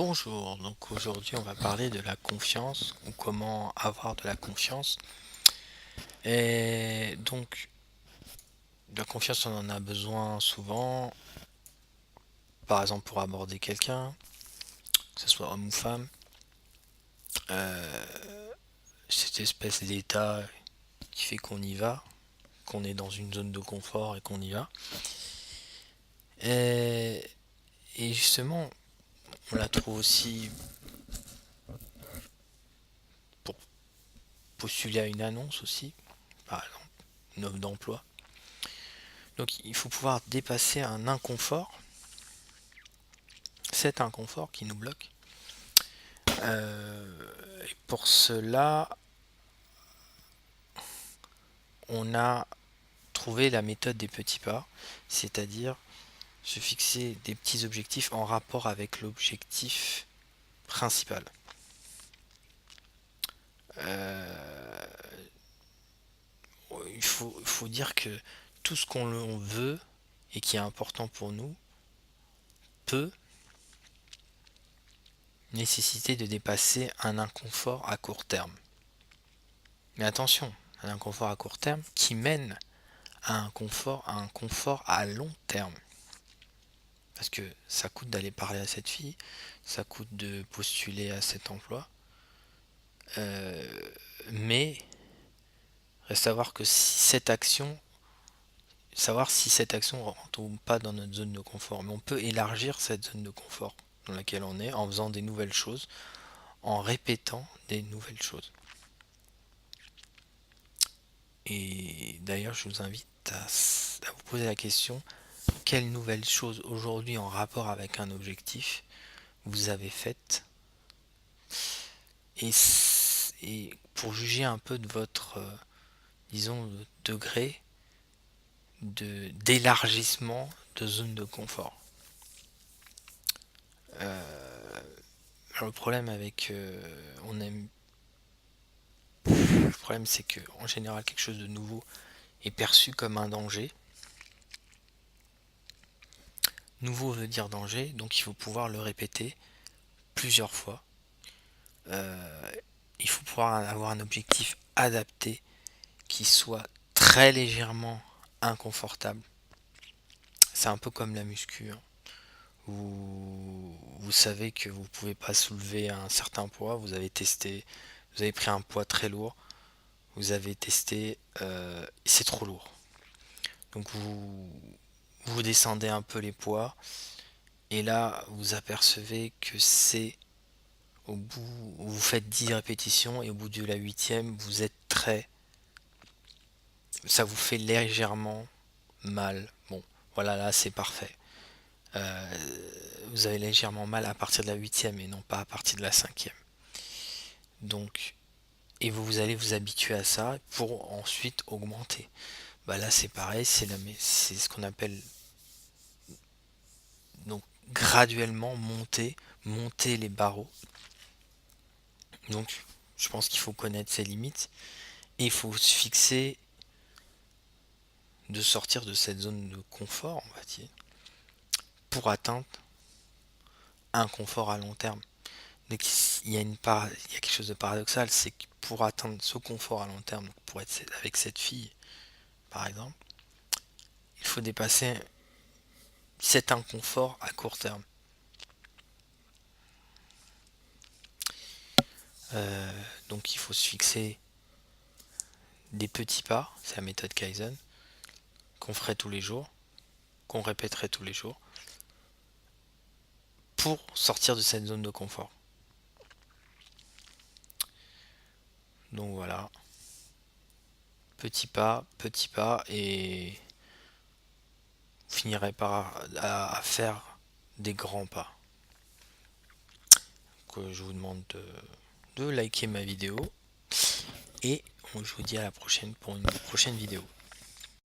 Bonjour, donc aujourd'hui on va parler de la confiance ou comment avoir de la confiance. Et donc de la confiance on en a besoin souvent, par exemple pour aborder quelqu'un, que ce soit homme ou femme, cette espèce d'état qui fait qu'on y va, qu'on est dans une zone de confort et qu'on y va. Et, et justement on la trouve aussi pour postuler à une annonce aussi, par exemple une offre d'emploi. Donc il faut pouvoir dépasser un inconfort, cet inconfort qui nous bloque. Et pour cela, on a trouvé la méthode des petits pas, c'est-à-dire se fixer des petits objectifs en rapport avec l'objectif principal. Euh, il faut dire que tout ce qu'on veut et qui est important pour nous peut nécessiter de dépasser un inconfort à court terme. Mais attention, un inconfort à court terme qui mène à un confort à long terme. Parce que ça coûte d'aller parler à cette fille, ça coûte de postuler à cet emploi. Mais reste à voir que si cette action, savoir si cette action rentre ou pas dans notre zone de confort. Mais on peut élargir cette zone de confort dans laquelle on est en faisant des nouvelles choses, en répétant des nouvelles choses. Et d'ailleurs, je vous invite à vous poser la question, quelle nouvelle chose aujourd'hui en rapport avec un objectif vous avez faite et, et pour juger un peu de votre, disons, degré d'élargissement de zone de confort. Alors le problème avec on aime le problème c'est que en général quelque chose de nouveau est perçu comme un danger. Nouveau veut dire danger, donc il faut pouvoir le répéter plusieurs fois. Il faut pouvoir avoir un objectif adapté qui soit très légèrement inconfortable. C'est un peu comme la muscu, hein. Vous savez que vous pouvez pas soulever un certain poids, vous avez testé, vous avez pris un poids très lourd, vous avez testé, c'est trop lourd. Donc vous descendez un peu les poids et là vous apercevez que c'est au bout, vous faites 10 répétitions et au bout de la huitième vous êtes ça vous fait légèrement mal. Bon, voilà, là c'est parfait. Vous avez légèrement mal à partir de la huitième et non pas à partir de la cinquième. Donc, et vous allez vous habituer à ça pour ensuite augmenter. Bah là c'est pareil, c'est ce qu'on appelle donc graduellement monter les barreaux. Donc je pense qu'il faut connaître ses limites et il faut se fixer de sortir de cette zone de confort, on va dire, pour atteindre un confort à long terme. Donc il y a quelque chose de paradoxal, c'est que pour atteindre ce confort à long terme, donc pour être avec cette fille, par exemple, il faut dépasser cet inconfort à court terme. Donc il faut se fixer des petits pas, c'est la méthode Kaizen, qu'on ferait tous les jours, qu'on répéterait tous les jours, pour sortir de cette zone de confort. Donc voilà, petit pas, et vous finirez par à faire des grands pas. Donc, je vous demande de liker ma vidéo et je vous dis à la prochaine pour une prochaine vidéo.